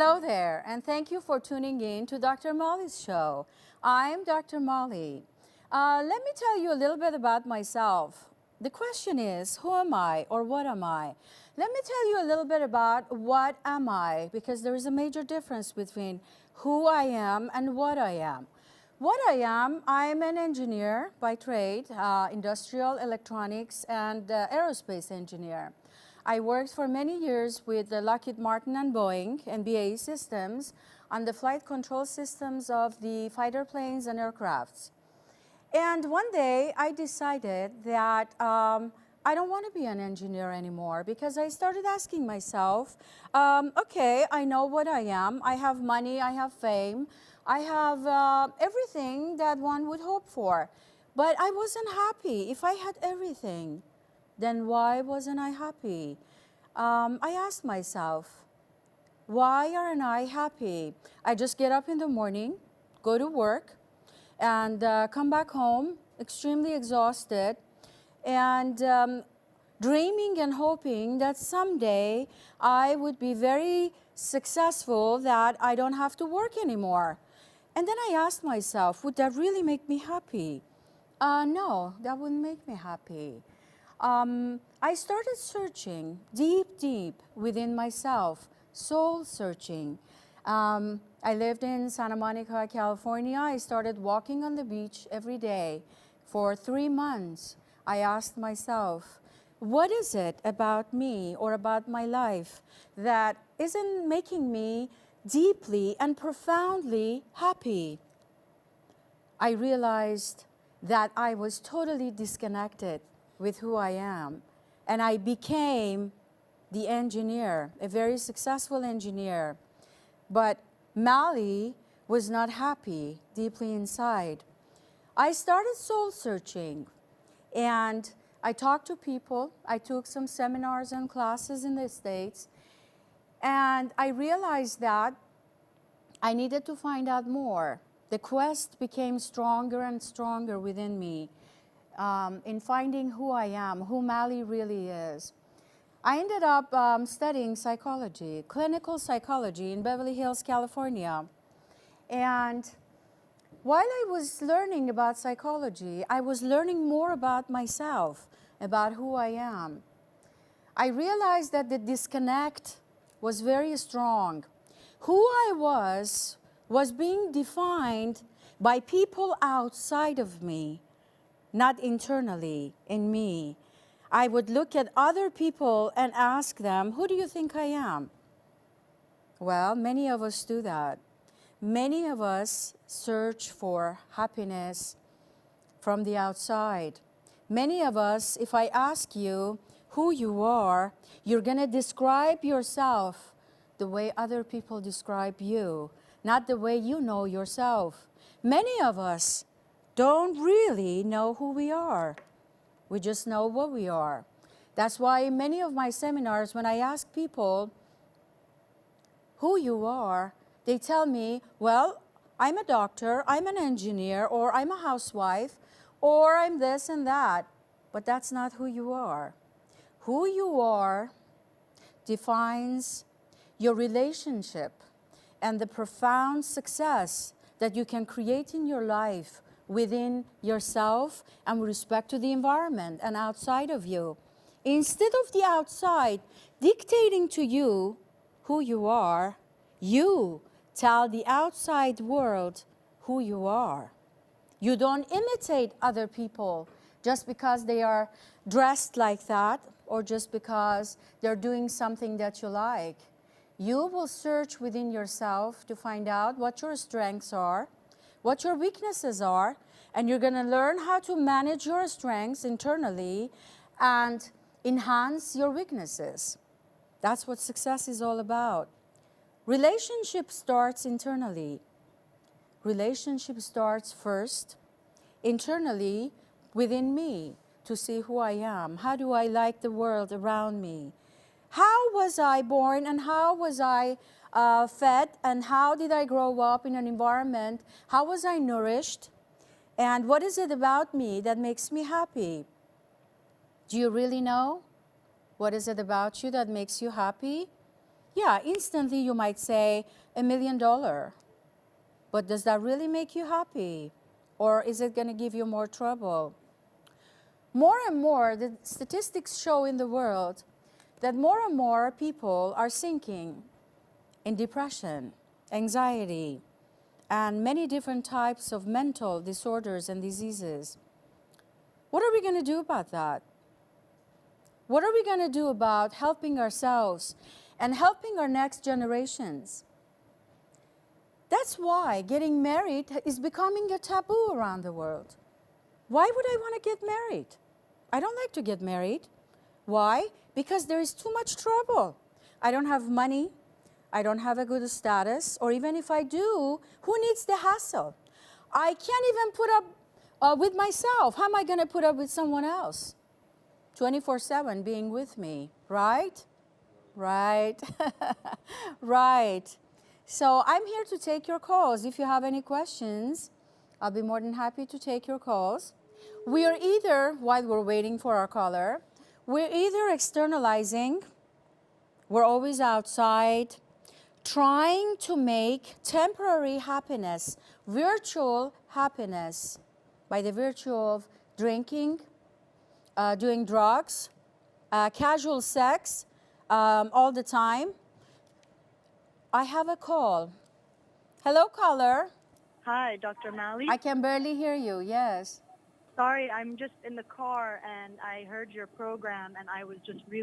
Hello there, and thank you for tuning in to Dr. Malie's show. I'm Dr. Malie. Let me tell you a little bit about myself. The question is, who am I or what am I? Let me tell you a little bit about what am I, because there is a major difference between who I am and what I am. What I am an engineer by trade, industrial electronics and aerospace engineer. I worked for many years with Lockheed Martin and Boeing and BAE Systems on the flight control systems of the fighter planes and aircrafts. And one day I decided that I don't want to be an engineer anymore, because I started asking myself, okay, I know what I am. I have money, I have fame, I have everything that one would hope for. But I wasn't happy. If I had everything, then why wasn't I happy? I asked myself, why aren't I happy? I just get up in the morning, go to work, and come back home extremely exhausted, and dreaming and hoping that someday I would be very successful, that I don't have to work anymore. And then I asked myself, would that really make me happy? No, that wouldn't make me happy. I started searching deep within myself, soul searching. I lived in Santa Monica, California. I started walking on the beach every day for 3 months. I asked myself, what is it about me or about my life that isn't making me deeply and profoundly happy? I realized that I was totally disconnected with who I am, and I became the engineer, a very successful engineer. But Malie was not happy deeply inside. I started soul searching, and I talked to people. I took some seminars and classes in the States, and I realized that I needed to find out more. The quest became stronger and stronger within me in finding who I am, who Malie really is. I ended up studying psychology, clinical psychology in Beverly Hills, California. And while I was learning about psychology, I was learning more about myself, about who I am. I realized that the disconnect was very strong. Who I was being defined by people outside of me, not internally in me. I would look at other people and ask them, who do you think I am? Well, many of us do that. Many of us search for happiness from the outside. Many of us, if I ask you who you are, you're going to describe yourself the way other people describe you, not the way you know yourself. Many of us don't really know who we are. We just know what we are. That's why in many of my seminars, when I ask people who you are, they tell me, well, I'm a doctor, I'm an engineer, or I'm a housewife, or I'm this and that. But that's not who you are. Who you are defines your relationship and the profound success that you can create in your life within yourself and with respect to the environment and outside of you. Instead of the outside dictating to you who you are, you tell the outside world who you are. You don't imitate other people just because they are dressed like that or just because they're doing something that you like. You will search within yourself to find out what your strengths are, what your weaknesses are, and you're going to learn how to manage your strengths internally and enhance your weaknesses. That's what success is all about. Relationship starts internally. Relationship starts first internally within me to see who I am. How do I like the world around me? How was I born and how was I fed, and how did I grow up in an environment? How was I nourished? And what is it about me that makes me happy? Do you really know? What is it about you that makes you happy? Yeah, instantly you might say $1 million. But does that really make you happy? Or is it going to give you more trouble? More and more, the statistics show in the world that more and more people are sinking in depression, anxiety, and many different types of mental disorders and diseases. What are we going to do about that? What are we going to do about helping ourselves and helping our next generations? That's why getting married is becoming a taboo around the world. Why would I want to get married? I don't like to get married. Why? Because there is too much trouble. I don't have money. I don't have a good status. Or even if I do, who needs the hassle? I can't even put up with myself. How am I going to put up with someone else? 24/7 being with me, right? Right. Right. So I'm here to take your calls. If you have any questions, I'll be more than happy to take your calls. We are either, while we're waiting for our caller, we're either externalizing, we're always outside, trying to make temporary happiness, virtual happiness, by the virtue of drinking, doing drugs, casual sex all the time. I have a call. Hello, caller. Hi, Dr. Malie. I can barely hear you, yes. Sorry, I'm just in the car and I heard your program and I was just really